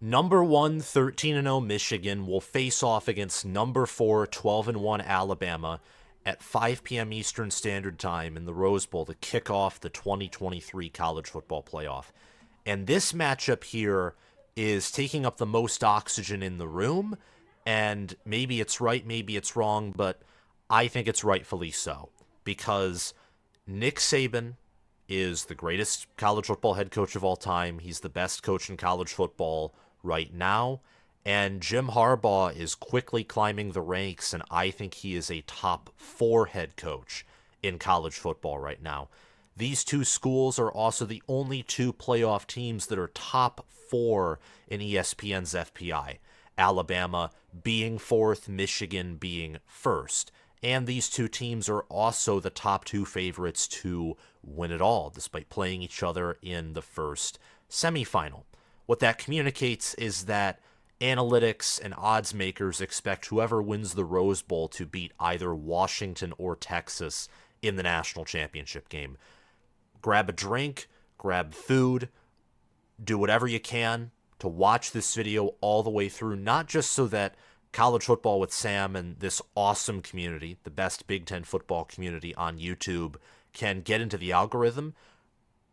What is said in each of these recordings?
Number 1, 13-0 Michigan will face off against number 4, 12-1 Alabama at 5 p.m. Eastern Standard Time in the Rose Bowl to kick off the 2023 college football playoff. And this matchup here is taking up the most oxygen in the room, and maybe it's right, maybe it's wrong, but I think it's rightfully so because Nick Saban is the greatest college football head coach of all time. He's the best coach in college football right now. And Jim Harbaugh is quickly climbing the ranks, and I think he is a top 4 head coach in college football right now. These two schools are also the only two playoff teams that are top 4 in ESPN's FPI. Alabama being 4th, Michigan being 1st. And these two teams are also the top 2 favorites to win it all, despite playing each other in the first semifinal. What that communicates is that analytics and odds makers expect whoever wins the Rose Bowl to beat either Washington or Texas in the national championship game. Grab a drink, grab food, do whatever you can to watch this video all the way through, not just so that College Football with Sam and this awesome community, the best Big Ten football community on YouTube, can get into the algorithm,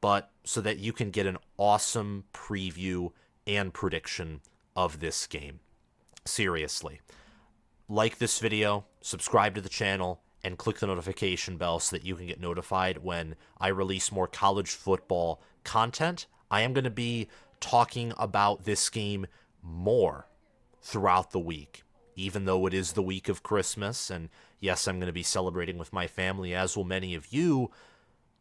but so that you can get an awesome preview and prediction of this game. Seriously. Like this video, subscribe to the channel, and click the notification bell so that you can get notified when I release more college football content. I am going to be talking about this game more throughout the week, even though it is the week of Christmas, and yes, I'm going to be celebrating with my family, as will many of you.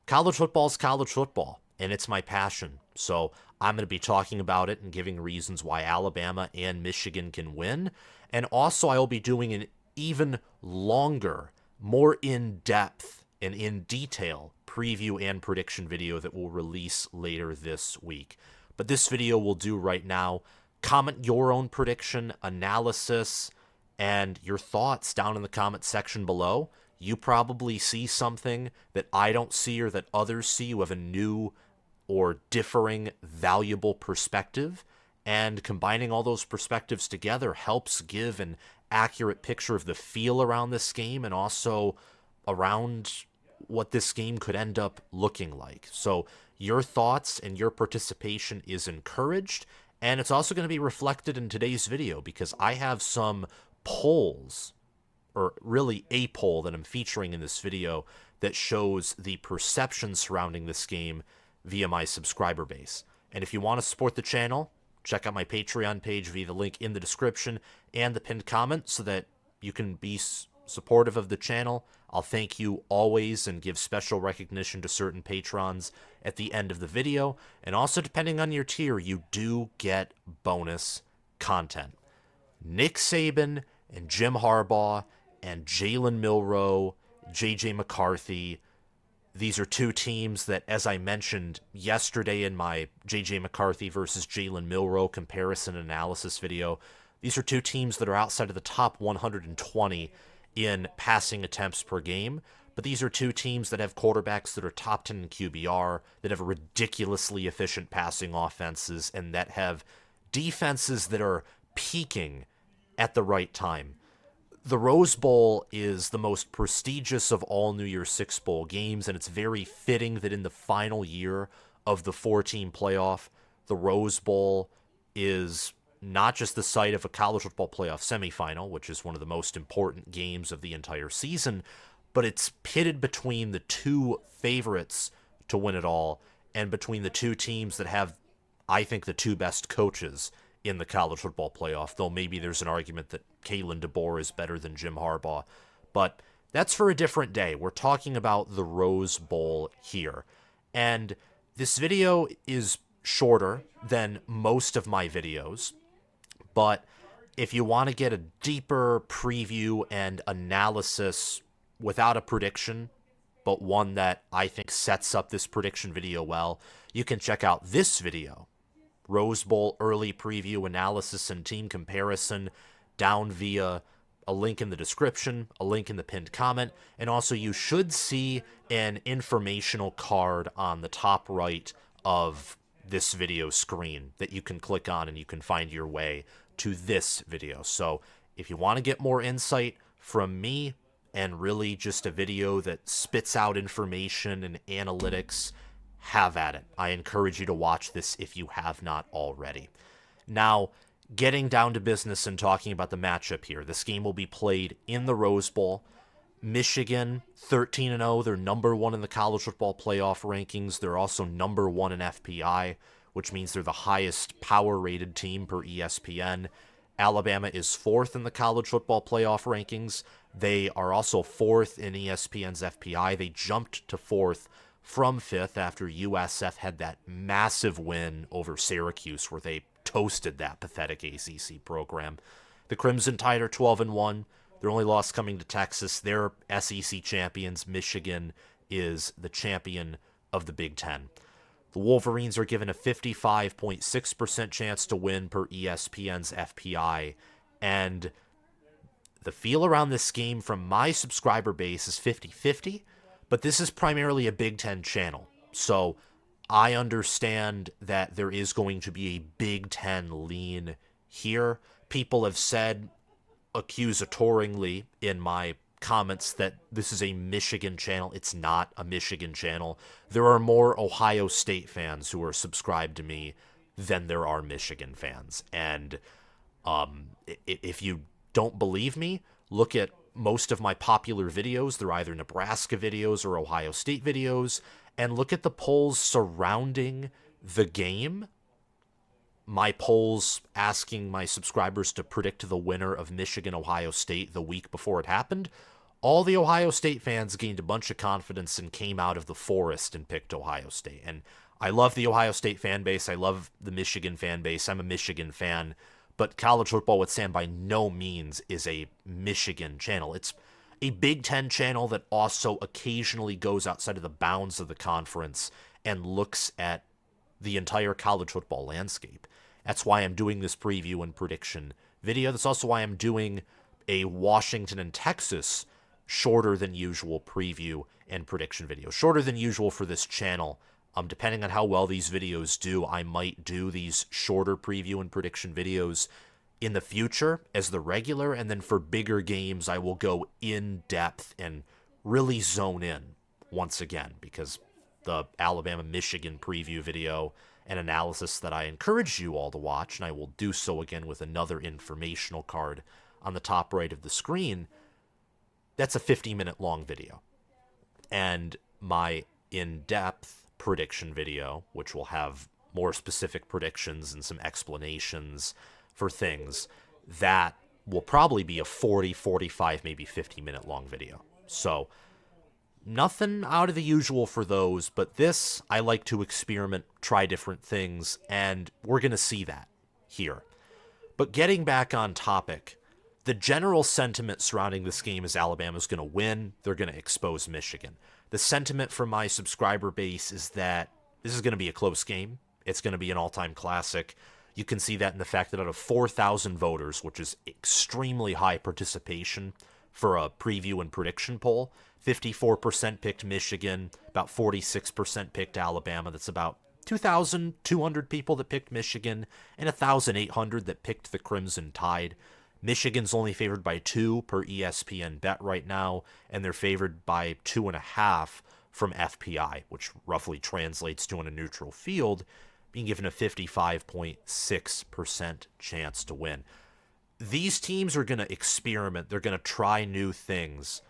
College football is college football, and it's my passion. So I'm going to be talking about it and giving reasons why Alabama and Michigan can win. And also I will be doing an even longer, more in-depth and in detail preview and prediction video that will release later this week. But this video will do right now. Comment your own prediction, analysis, and your thoughts down in the comment section below. You probably see something that I don't see or that others see. You have a new or differing valuable perspective, and combining all those perspectives together helps give an accurate picture of the feel around this game and also around what this game could end up looking like. So your thoughts and your participation is encouraged, and it's also going to be reflected in today's video because I have some polls, or really a poll that I'm featuring in this video that shows the perception surrounding this game via my subscriber base. And if you want to support the channel, check out my Patreon page via the link in the description and the pinned comment so that you can be supportive of the channel. I'll thank you always and give special recognition to certain patrons at the end of the video. And also, depending on your tier, you do get bonus content. Nick Saban and Jim Harbaugh and Jalen Milroe, J.J. McCarthy. These are two teams that, as I mentioned yesterday in my J.J. McCarthy versus Jalen Milroe comparison analysis video, these are two teams that are outside of the top 120 in passing attempts per game. But these are two teams that have quarterbacks that are top 10 in QBR, that have ridiculously efficient passing offenses, and that have defenses that are peaking at the right time. The Rose Bowl is the most prestigious of all New Year's Six Bowl games, and it's very fitting that in the final year of the 4-team playoff, the Rose Bowl is not just the site of a college football playoff semifinal, which is one of the most important games of the entire season, but it's pitted between the two favorites to win it all and between the two teams that have, I think, the two best coaches in the college football playoff, though maybe there's an argument that Kalen DeBoer is better than Jim Harbaugh. But that's for a different day. We're talking about the Rose Bowl here. And this video is shorter than most of my videos, but if you want to get a deeper preview and analysis without a prediction, but one that I think sets up this prediction video well, you can check out this video, Rose Bowl early preview analysis and team comparison, down via a link in the description, a link in the pinned comment, and also you should see an informational card on the top right of this video screen that you can click on and you can find your way to this video. So if you want to get more insight from me and really just a video that spits out information and analytics, have at it. I encourage you to watch this if you have not already. Now, getting down to business and talking about the matchup here. This game will be played in the Rose Bowl. Michigan, 13-0. They're number one in the college football playoff rankings. They're also number one in FPI, which means they're the highest power-rated team per ESPN. Alabama is fourth in the college football playoff rankings. They are also fourth in ESPN's FPI. They jumped to fourth from fifth after USF had that massive win over Syracuse where they toasted that pathetic ACC program. The Crimson Tide are 12-1. Their only loss coming to Texas. They're SEC champions. Michigan is the champion of the Big Ten. The Wolverines are given a 55.6% chance to win per ESPN's FPI. And the feel around this game from my subscriber base is 50-50, but this is primarily a Big Ten channel. So I understand that there is going to be a Big Ten lean here. People have said accusatoringly in my comments that this is a Michigan channel. It's not a Michigan channel. There are more Ohio State fans who are subscribed to me than there are Michigan fans. And if you don't believe me, look at most of my popular videos. They're either Nebraska videos or Ohio State videos. And look at the polls surrounding the game. My polls asking my subscribers to predict the winner of Michigan-Ohio State the week before it happened. All the Ohio State fans gained a bunch of confidence and came out of the forest and picked Ohio State. And I love the Ohio State fan base. I love the Michigan fan base. I'm a Michigan fan. But College Football with Sam by no means is a Michigan channel. It's a Big Ten channel that also occasionally goes outside of the bounds of the conference and looks at the entire college football landscape. That's why I'm doing this preview and prediction video. That's also why I'm doing a Washington and Texas shorter than usual preview and prediction video. Shorter than usual for this channel. Depending on how well these videos do, I might do these shorter preview and prediction videos in the future as the regular, and then for bigger games, I will go in depth and really zone in once again, because the Alabama-Michigan preview video and analysis that I encourage you all to watch, and I will do so again with another informational card on the top right of the screen, that's a 50-minute long video. And my in-depth prediction video, which will have more specific predictions and some explanations for things, that will probably be a 40, 45, maybe 50-minute long video. So nothing out of the usual for those, but this, I like to experiment, try different things, and we're going to see that here. But getting back on topic, the general sentiment surrounding this game is Alabama's going to win. They're going to expose Michigan. The sentiment from my subscriber base is that this is going to be a close game. It's going to be an all-time classic. You can see that in the fact that out of 4,000 voters, which is extremely high participation for a preview and prediction poll, 54% picked Michigan, about 46% picked Alabama. That's about 2,200 people that picked Michigan and 1,800 that picked the Crimson Tide. Michigan's only favored by 2 per ESPN bet right now, and they're favored by 2.5 from FPI, which roughly translates to, on a neutral field, being given a 55.6% chance to win. These teams are going to experiment. They're going to try new things.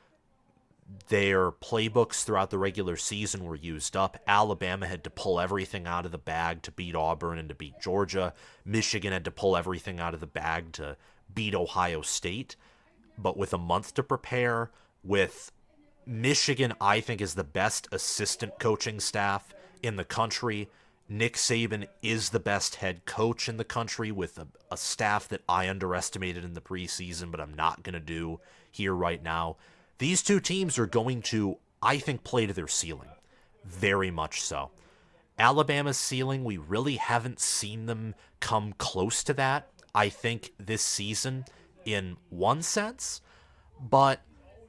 Their playbooks throughout the regular season were used up. Alabama had to pull everything out of the bag to beat Auburn and to beat Georgia. Michigan had to pull everything out of the bag to beat Ohio State. But with a month to prepare, with Michigan, I think, is the best assistant coaching staff in the country. Nick Saban is the best head coach in the country with a staff that I underestimated in the preseason, but I'm not going to do here right now. These two teams are going to, I think, play to their ceiling. Very much so. Alabama's ceiling, we really haven't seen them come close to that, I think, this season in one sense. But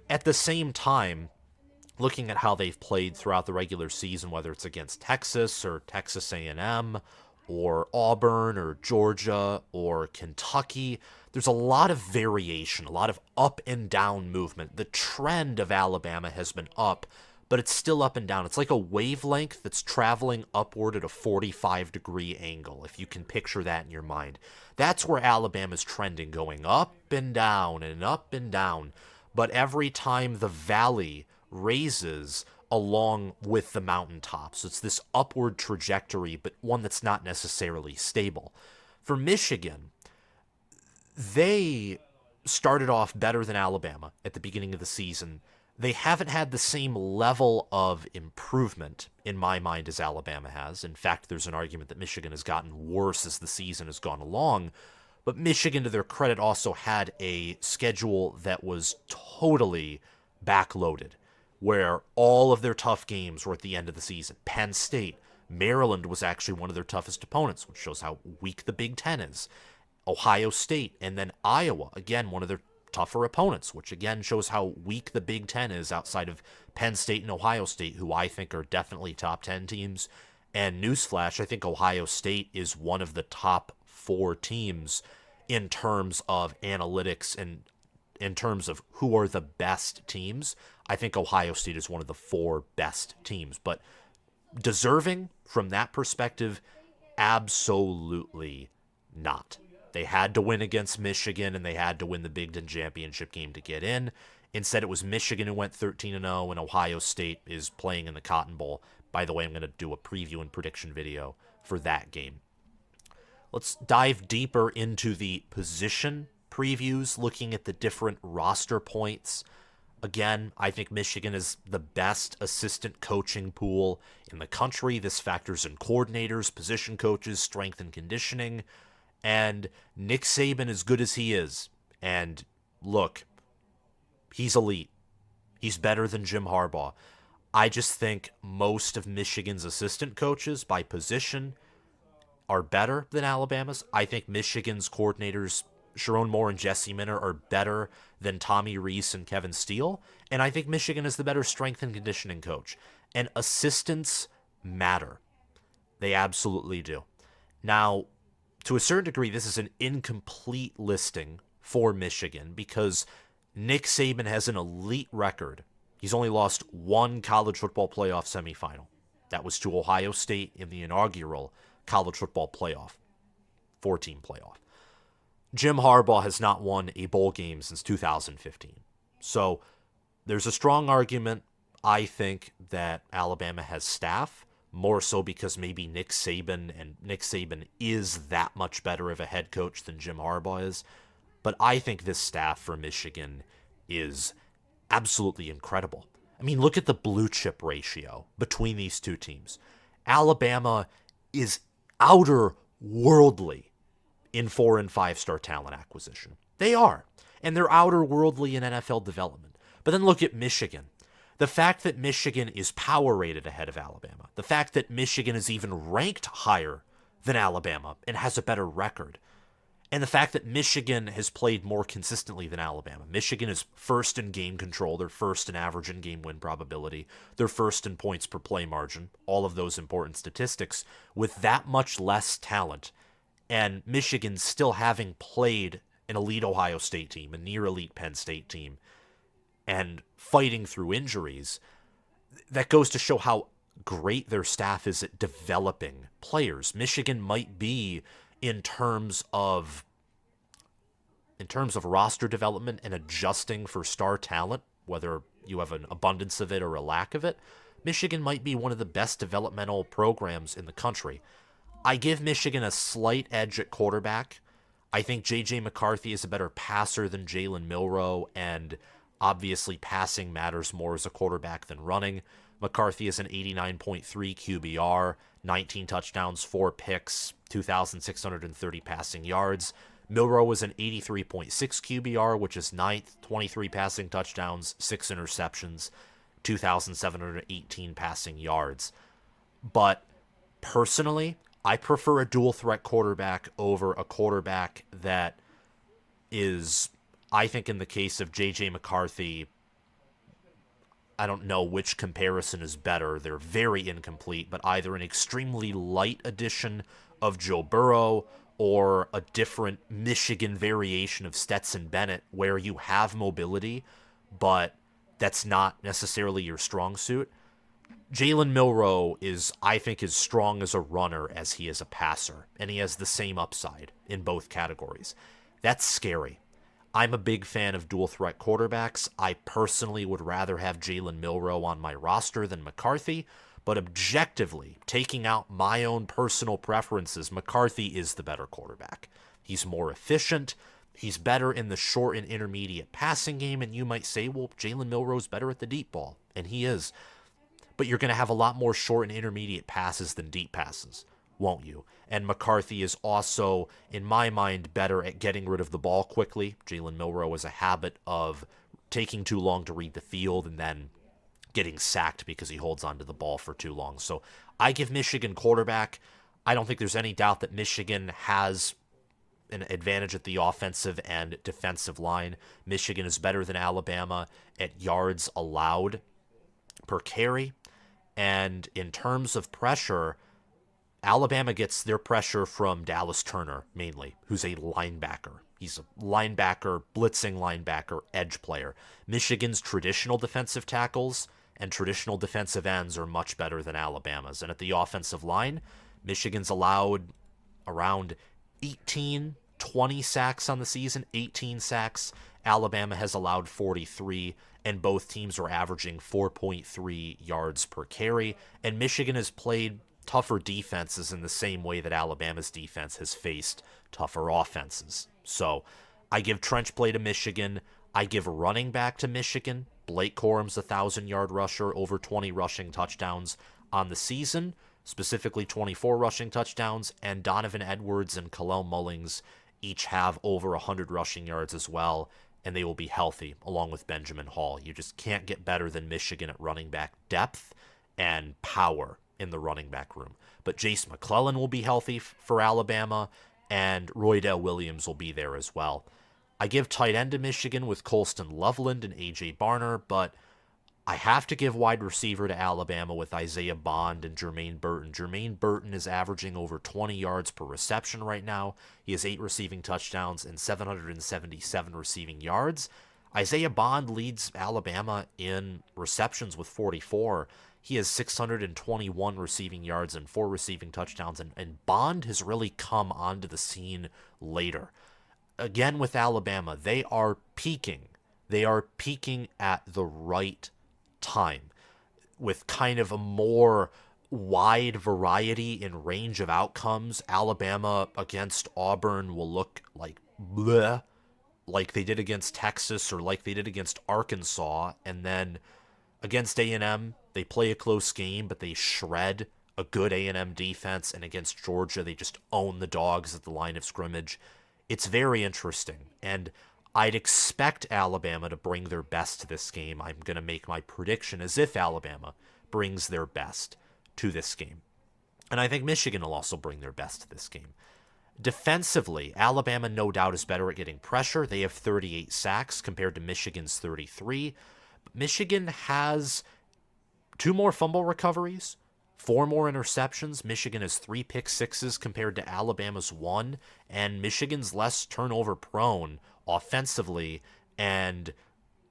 at the same time, looking at how they've played throughout the regular season, whether it's against Texas or Texas A&M or Auburn or Georgia or Kentucky, there's a lot of variation, a lot of up and down movement. The trend of Alabama has been up, but it's still up and down. It's like a wavelength that's traveling upward at a 45-degree angle, if you can picture that in your mind. That's where Alabama's trending, going up and down and up and down. But every time the valley raises along with the mountaintops, it's this upward trajectory, but one that's not necessarily stable. For Michigan, they started off better than Alabama at the beginning of the season. They haven't had the same level of improvement, in my mind, as Alabama has. In fact, there's an argument that Michigan has gotten worse as the season has gone along. But Michigan, to their credit, also had a schedule that was totally backloaded, where all of their tough games were at the end of the season. Penn State, Maryland was actually one of their toughest opponents, which shows how weak the Big Ten is. Ohio State, and then Iowa, again, one of their tougher opponents, which again shows how weak the Big Ten is outside of Penn State and Ohio State, who I think are definitely top 10 teams. And newsflash, I think Ohio State is one of the top 4 teams in terms of analytics and in terms of who are the best teams. I think Ohio State is one of the 4 best teams, but deserving from that perspective, absolutely not. They had to win against Michigan, and they had to win the Big Ten championship game to get in. Instead, it was Michigan who went 13-0, and Ohio State is playing in the Cotton Bowl. By the way, I'm going to do a preview and prediction video for that game. Let's dive deeper into the position previews, looking at the different roster points. Again, I think Michigan is the best assistant coaching pool in the country. This factors in coordinators, position coaches, strength and conditioning. And Nick Saban, as good as he is, and look, he's elite. He's better than Jim Harbaugh. I just think most of Michigan's assistant coaches by position are better than Alabama's. I think Michigan's coordinators, Sharon Moore and Jesse Minner, are better than Tommy Rees and Kevin Steele. And I think Michigan is the better strength and conditioning coach. And assistants matter. They absolutely do. Now, to a certain degree, this is an incomplete listing for Michigan because Nick Saban has an elite record. He's only lost 1 college football playoff semifinal. That was to Ohio State in the inaugural college football playoff, 4-team playoff. Jim Harbaugh has not won a bowl game since 2015. So there's a strong argument, I think, that Alabama has staff, more so because maybe Nick Saban is that much better of a head coach than Jim Harbaugh is. But I think this staff for Michigan is absolutely incredible. I mean, look at the blue chip ratio between these two teams. Alabama is outer worldly in 4- and 5-star talent acquisition. They are. And they're outer worldly in NFL development. But then look at Michigan. The fact that Michigan is power rated ahead of Alabama, the fact that Michigan is even ranked higher than Alabama and has a better record, and the fact that Michigan has played more consistently than Alabama. Michigan is first in game control, they're first in average in game win probability, they're first in points per play margin, all of those important statistics, with that much less talent, and Michigan still having played an elite Ohio State team, a near elite Penn State team, and fighting through injuries. That goes to show how great their staff is at developing players. Michigan might be in terms of roster development and adjusting for star talent, whether you have an abundance of it or a lack of it, Michigan might be one of the best developmental programs in the country. I give Michigan a slight edge at quarterback. I think J.J. McCarthy is a better passer than Jalen Milroe, and obviously passing matters more as a quarterback than running. McCarthy is an 89.3 QBR, 19 touchdowns, 4 picks, 2,630 passing yards. Milroe was an 83.6 QBR, which is 9th, 23 passing touchdowns, 6 interceptions, 2,718 passing yards. But personally, I prefer a dual threat quarterback over a quarterback that is, I think in the case of J.J. McCarthy, I don't know which comparison is better. They're very incomplete, but either an extremely light edition of Joe Burrow or a different Michigan variation of Stetson Bennett where you have mobility, but that's not necessarily your strong suit. Jalen Milroe is, I think, as strong as a runner as he is a passer, and he has the same upside in both categories. That's scary. I'm a big fan of dual threat quarterbacks. I personally would rather have Jalen Milroe on my roster than McCarthy, but objectively, taking out my own personal preferences, McCarthy is the better quarterback. He's more efficient. He's better in the short and intermediate passing game, and you might say, well, Jalen Milroe's better at the deep ball, and he is. But you're going to have a lot more short and intermediate passes than deep passes, won't you? And McCarthy is also, in my mind, better at getting rid of the ball quickly. Jalen Milroe has a habit of taking too long to read the field and then getting sacked because he holds onto the ball for too long. So I give Michigan quarterback. I don't think there's any doubt that Michigan has an advantage at the offensive and defensive line. Michigan is better than Alabama at yards allowed per carry. And in terms of pressure, Alabama gets their pressure from Dallas Turner, mainly, who's a linebacker. He's a linebacker, blitzing linebacker, edge player. Michigan's traditional defensive tackles and traditional defensive ends are much better than Alabama's. And at the offensive line, Michigan's allowed around 20 sacks on the season, 18 sacks. Alabama has allowed 43, and both teams are averaging 4.3 yards per carry. And Michigan has played tougher defenses in the same way that Alabama's defense has faced tougher offenses. So I give trench play to Michigan. I give running back to Michigan. Blake Corum's a 1,000-yard rusher, over 20 rushing touchdowns on the season, specifically 24 rushing touchdowns, and Donovan Edwards and Kalel Mullings each have over 100 rushing yards as well, and they will be healthy along with Benjamin Hall. You just can't get better than Michigan at running back depth and power in the running back room. But Jace McClellan will be healthy for Alabama, and Roydell Williams will be there as well. I give tight end to Michigan with Colston Loveland and A.J. Barner, but I have to give wide receiver to Alabama with Isaiah Bond and Jermaine Burton. Jermaine Burton is averaging over 20 yards per reception right now. He has 8 receiving touchdowns and 777 receiving yards. Isaiah Bond leads Alabama in receptions with 44. He has 621 receiving yards and 4 receiving touchdowns, and Bond has really come onto the scene later. Again, with Alabama, they are peaking. They are peaking at the right time with kind of a more wide variety in range of outcomes. Alabama against Auburn will look like bleh, like they did against Texas or like they did against Arkansas, and then against A&M, they play a close game, but they shred a good A&M defense, and against Georgia, they just own the dogs at the line of scrimmage. It's very interesting, and I'd expect Alabama to bring their best to this game. I'm going to make my prediction as if Alabama brings their best to this game. And I think Michigan will also bring their best to this game. Defensively, Alabama no doubt is better at getting pressure. They have 38 sacks compared to Michigan's 33. Michigan has 2 more fumble recoveries, 4 more interceptions. Michigan has 3 pick sixes compared to Alabama's 1, and Michigan's less turnover prone offensively and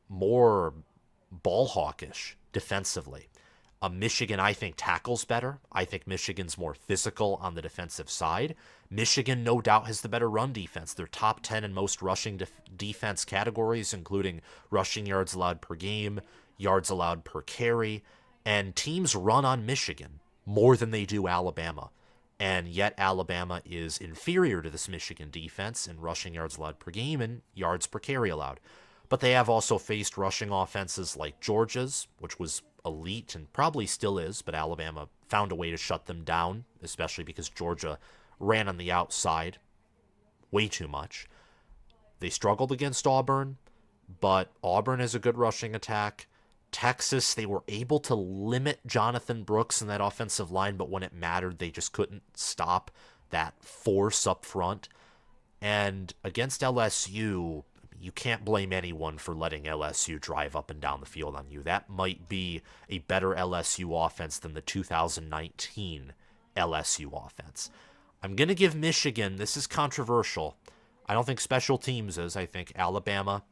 more ball hawkish defensively. Michigan, I think, tackles better. I think Michigan's more physical on the defensive side. Michigan, no doubt, has the better run defense. They're top 10 in most rushing defense categories, including rushing yards allowed per game, yards allowed per carry, and teams run on Michigan more than they do Alabama. And yet Alabama is inferior to this Michigan defense in rushing yards allowed per game and yards per carry allowed. But they have also faced rushing offenses like Georgia's, which was elite and probably still is, but Alabama found a way to shut them down, especially because Georgia ran on the outside way too much. They struggled against Auburn, but Auburn has a good rushing attack. Texas, they were able to limit Jonathan Brooks in that offensive line, but when it mattered, they just couldn't stop that force up front. And against LSU, you can't blame anyone for letting LSU drive up and down the field on you. That might be a better LSU offense than the 2019 LSU offense. I'm going to give Michigan, this is controversial. I don't think special teams is. I think Alabama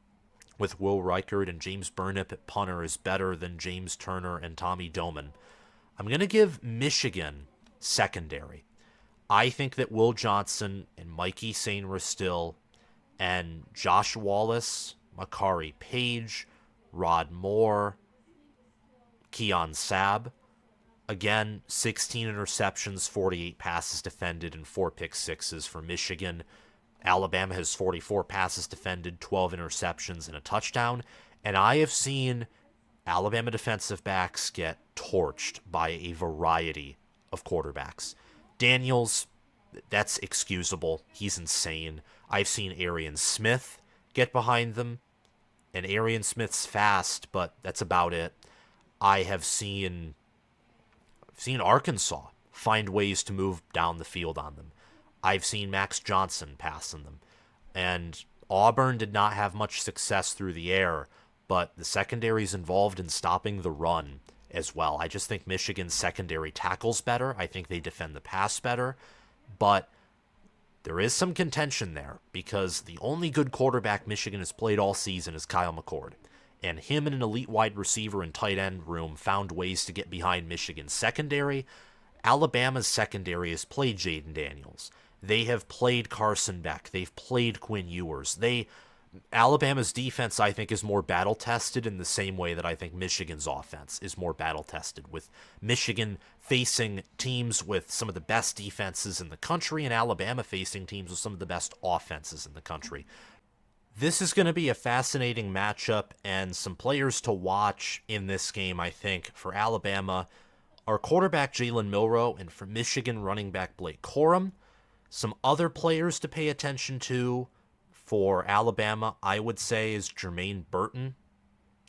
with Will Reichard and James Burnip at punter is better than James Turner and Tommy Doman. I'm going to give Michigan secondary. I think that Will Johnson and Mikey Sainristil and Josh Wallace, Makari Page, Rod Moore, Keon Sabb, again, 16 interceptions, 48 passes defended, and 4 pick sixes for Michigan. Alabama has 44 passes defended, 12 interceptions, and a touchdown. And I have seen Alabama defensive backs get torched by a variety of quarterbacks. Daniels, that's excusable. He's insane. I've seen Arian Smith get behind them, and Arian Smith's fast, but that's about it. I have seen Arkansas find ways to move down the field on them. I've seen Max Johnson passing them. And Auburn did not have much success through the air, but the secondary's involved in stopping the run as well. I just think Michigan's secondary tackles better. I think they defend the pass better. But there is some contention there because the only good quarterback Michigan has played all season is Kyle McCord. And him and an elite wide receiver and tight end room found ways to get behind Michigan's secondary. Alabama's secondary has played Jaden Daniels. They have played Carson Beck. They've played Quinn Ewers. Alabama's defense, I think, is more battle-tested in the same way that I think Michigan's offense is more battle-tested, with Michigan facing teams with some of the best defenses in the country and Alabama facing teams with some of the best offenses in the country. This is going to be a fascinating matchup, and some players to watch in this game, I think, for Alabama are quarterback Jalen Milroe and for Michigan running back Blake Corum. Some other players to pay attention to for Alabama, I would say, is Jermaine Burton,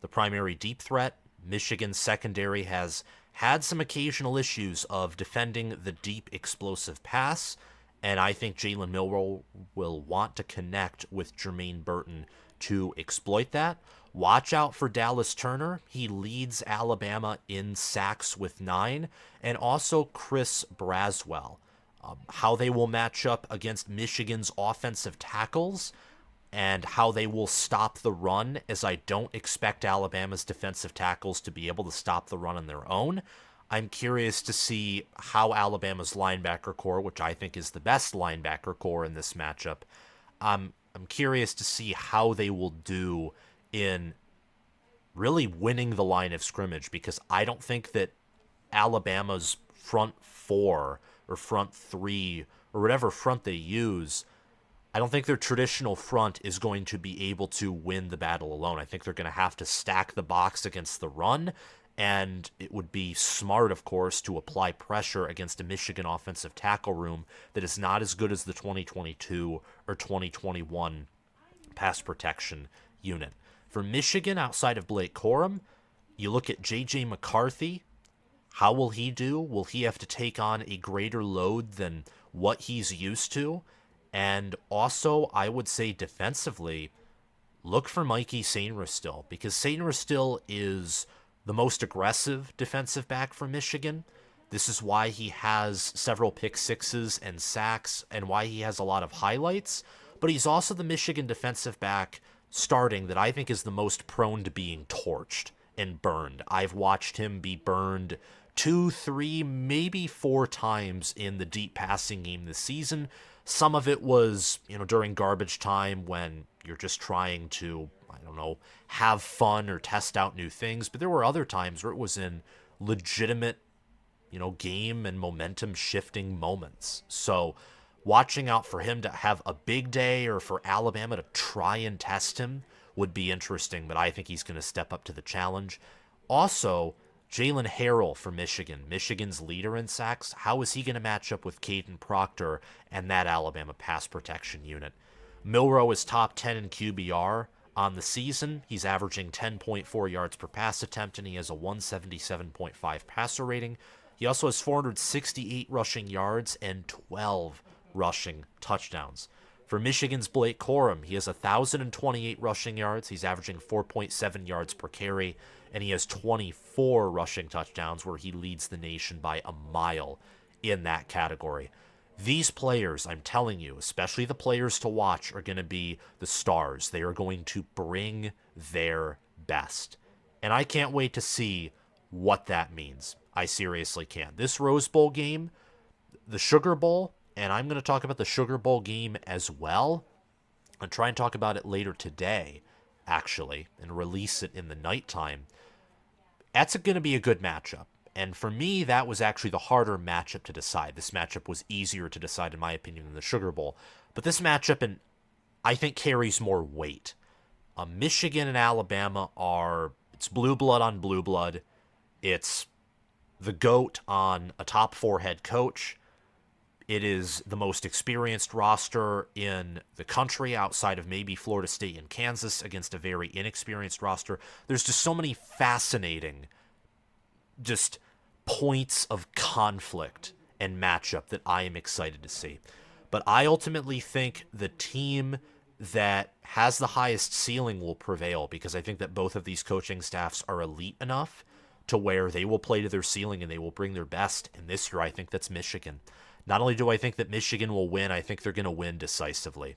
the primary deep threat. Michigan's secondary has had some occasional issues of defending the deep explosive pass, and I think Jalen Milroe will want to connect with Jermaine Burton to exploit that. Watch out for Dallas Turner. He leads Alabama in sacks with 9, and also Chris Braswell. How they will match up against Michigan's offensive tackles and how they will stop the run, as I don't expect Alabama's defensive tackles to be able to stop the run on their own. I'm curious to see how Alabama's linebacker core, which I think is the best linebacker core in this matchup, I'm curious to see how they will do in really winning the line of scrimmage, because I don't think that Alabama's front 4 or front 3 or whatever front they use, I don't think their traditional front is going to be able to win the battle alone. I think they're going to have to stack the box against the run, and it would be smart, of course, to apply pressure against a Michigan offensive tackle room that is not as good as the 2022 or 2021 pass protection unit. For Michigan, outside of Blake Corum, you look at J.J. McCarthy. How will he do? Will he have to take on a greater load than what he's used to? And also, I would say defensively, look for Mikey Sainristil, because Sainristil is the most aggressive defensive back for Michigan. This is why he has several pick sixes and sacks and why he has a lot of highlights. But he's also the Michigan defensive back starting that I think is the most prone to being torched and burned. I've watched him be burned 2, 3, maybe 4 times in the deep passing game this season. Some of it was, during garbage time when you're just trying to, have fun or test out new things. But there were other times where it was in legitimate, game and momentum shifting moments. So watching out for him to have a big day or for Alabama to try and test him would be interesting, but I think he's going to step up to the challenge. Also, Jalen Harrell for Michigan, Michigan's leader in sacks. How is he going to match up with Caden Proctor and that Alabama pass protection unit? Milroe is top 10 in QBR on the season. He's averaging 10.4 yards per pass attempt, and he has a 177.5 passer rating. He also has 468 rushing yards and 12 rushing touchdowns. For Michigan's Blake Corum, he has 1,028 rushing yards. He's averaging 4.7 yards per carry, and he has 24 rushing touchdowns, where he leads the nation by a mile in that category. These players, I'm telling you, especially the players to watch, are going to be the stars. They are going to bring their best. And I can't wait to see what that means. I seriously can. This Rose Bowl game, the Sugar Bowl, and I'm going to talk about the Sugar Bowl game as well. I'll try and talk about it later today, actually, and release it in the nighttime. That's going to be a good matchup. And for me, that was actually the harder matchup to decide. This matchup was easier to decide, in my opinion, than the Sugar Bowl. But this matchup, I think, carries more weight. Michigan and Alabama it's blue blood on blue blood. It's the GOAT on a top 4 head coach. It is the most experienced roster in the country outside of maybe Florida State and Kansas against a very inexperienced roster. There's just so many fascinating points of conflict and matchup that I am excited to see. But I ultimately think the team that has the highest ceiling will prevail, because I think that both of these coaching staffs are elite enough to where they will play to their ceiling and they will bring their best. And this year, I think that's Michigan. Not only do I think that Michigan will win, I think they're going to win decisively,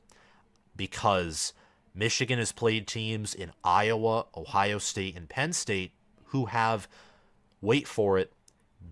because Michigan has played teams in Iowa, Ohio State, and Penn State who have, wait for it,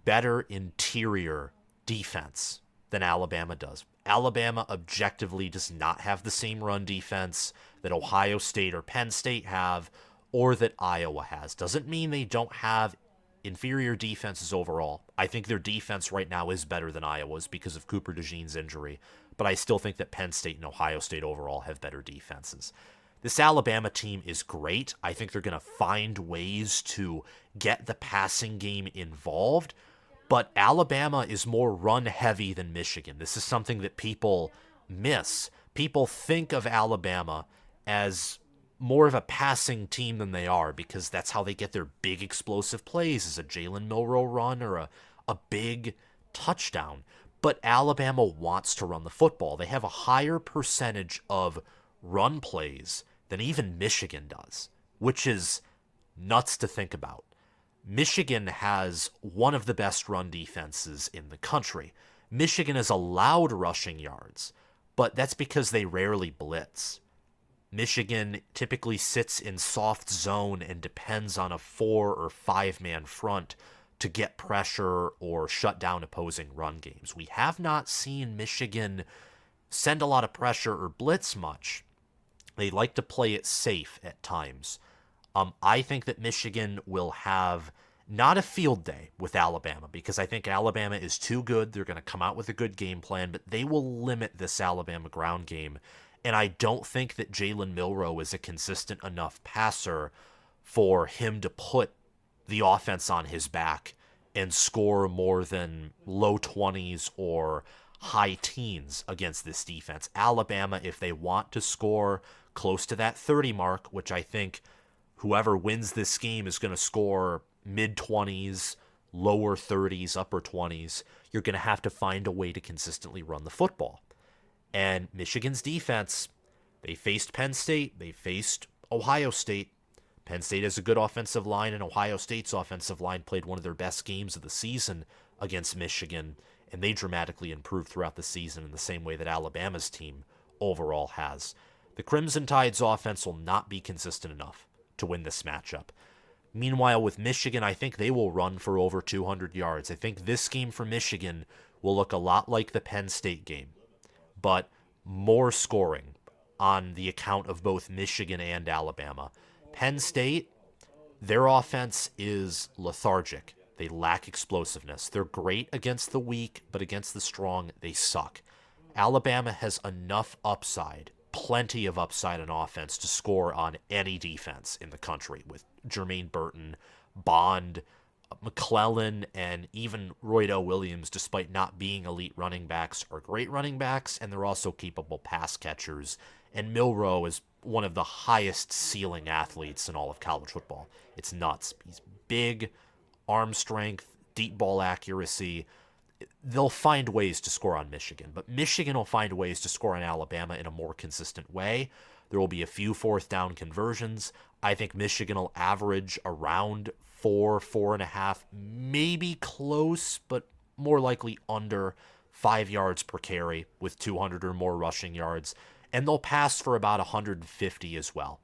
better interior defense than Alabama does. Alabama objectively does not have the same run defense that Ohio State or Penn State have, or that Iowa has. Doesn't mean they don't have inferior defenses overall. I think their defense right now is better than Iowa's because of Cooper DeJean's injury, but I still think that Penn State and Ohio State overall have better defenses. This Alabama team is great. I think they're going to find ways to get the passing game involved, but Alabama is more run-heavy than Michigan. This is something that people miss. People think of Alabama as more of a passing team than they are, because that's how they get their big explosive plays, is a Jalen Milroe run or a big touchdown. But Alabama wants to run the football. They have a higher percentage of run plays than even Michigan does, which is nuts to think about. Michigan has one of the best run defenses in the country. Michigan is allowed rushing yards, but that's because they rarely blitz. Michigan typically sits in soft zone and depends on a 4 or 5 man front to get pressure or shut down opposing run games. We have not seen Michigan send a lot of pressure or blitz much. They like to play it safe at times. I think that Michigan will have not a field day with Alabama, because I think Alabama is too good. They're going to come out with a good game plan, but they will limit this Alabama ground game. And I don't think that Jalen Milroe is a consistent enough passer for him to put the offense on his back and score more than low 20s or high teens against this defense. Alabama, if they want to score close to that 30 mark, which I think whoever wins this game is going to score mid-20s, lower 30s, upper 20s, you're going to have to find a way to consistently run the football. And Michigan's defense, they faced Penn State, they faced Ohio State. Penn State has a good offensive line, and Ohio State's offensive line played one of their best games of the season against Michigan, and they dramatically improved throughout the season in the same way that Alabama's team overall has. The Crimson Tide's offense will not be consistent enough to win this matchup. Meanwhile, with Michigan, I think they will run for over 200 yards. I think this game for Michigan will look a lot like the Penn State game, but more scoring on the account of both Michigan and Alabama. Penn State, their offense is lethargic. They lack explosiveness. They're great against the weak, but against the strong, they suck. Alabama has enough upside, plenty of upside on offense to score on any defense in the country, with Jermaine Burton, Bond, McClellan, and even Roydo Williams, despite not being elite running backs, are great running backs, and they're also capable pass catchers. And Milroe is one of the highest ceiling athletes in all of college football. It's nuts. He's big, arm strength, deep ball accuracy. they'll find ways to score on Michigan, but Michigan will find ways to score on Alabama in a more consistent way. There will be a few fourth down conversions. I think Michigan will average around 4.5, maybe close, but more likely under 5 yards per carry with 200 or more rushing yards. And they'll pass for about 150 as well.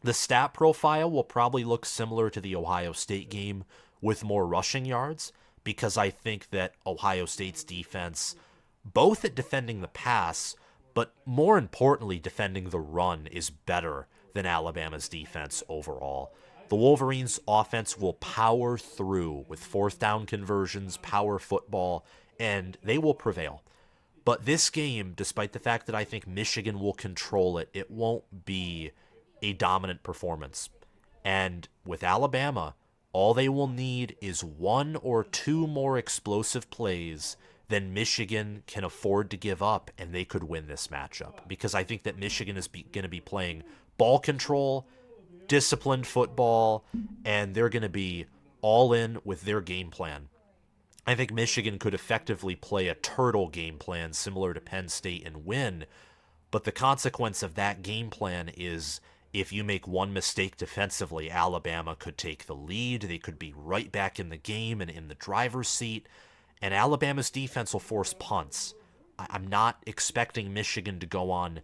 The stat profile will probably look similar to the Ohio State game with more rushing yards, because I think that Ohio State's defense, both at defending the pass, but more importantly, defending the run, is better than Alabama's defense overall. The Wolverines' offense will power through with fourth down conversions, power football, and they will prevail. But this game, despite the fact that I think Michigan will control it, it won't be a dominant performance. And with Alabama, all they will need is 1 or 2 more explosive plays than Michigan can afford to give up, and they could win this matchup. Because I think that Michigan is going to be playing ball control, disciplined football, and they're going to be all in with their game plan. I think Michigan could effectively play a turtle game plan similar to Penn State and win, but the consequence of that game plan is if you make one mistake defensively, Alabama could take the lead. They could be right back in the game and in the driver's seat. And Alabama's defense will force punts. I'm not expecting Michigan to go on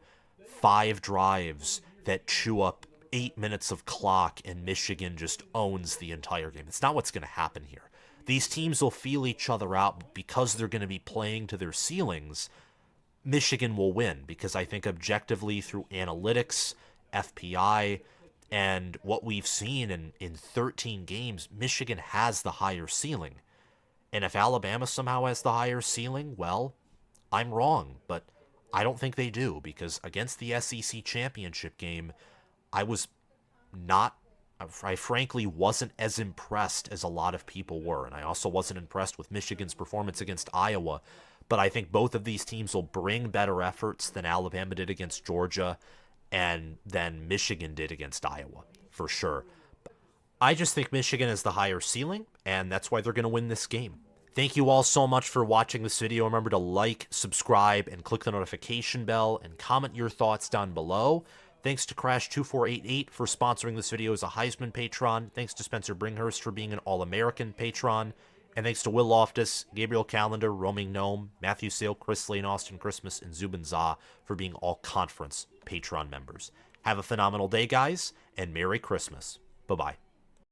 5 drives that chew up 8 minutes of clock and Michigan just owns the entire game. It's not what's going to happen here. These teams will feel each other out because they're going to be playing to their ceilings. Michigan will win because I think objectively through analytics, FPI, and what we've seen in 13 games, Michigan has the higher ceiling. And if Alabama somehow has the higher ceiling, well, I'm wrong. But I don't think they do, because against the SEC championship game, I frankly wasn't as impressed as a lot of people were. And I also wasn't impressed with Michigan's performance against Iowa. But I think both of these teams will bring better efforts than Alabama did against Georgia and than Michigan did against Iowa, for sure. I just think Michigan has the higher ceiling, and that's why they're going to win this game. Thank you all so much for watching this video. Remember to like, subscribe, and click the notification bell, and comment your thoughts down below. Thanks to Crash2488 for sponsoring this video as a Heisman patron. Thanks to Spencer Bringhurst for being an All-American patron. And thanks to Will Loftus, Gabriel Calendar, Roaming Gnome, Matthew Sale, Chris Lane, Austin Christmas, and Zubin Zah for being all conference Patreon members. Have a phenomenal day, guys, and Merry Christmas. Bye-bye.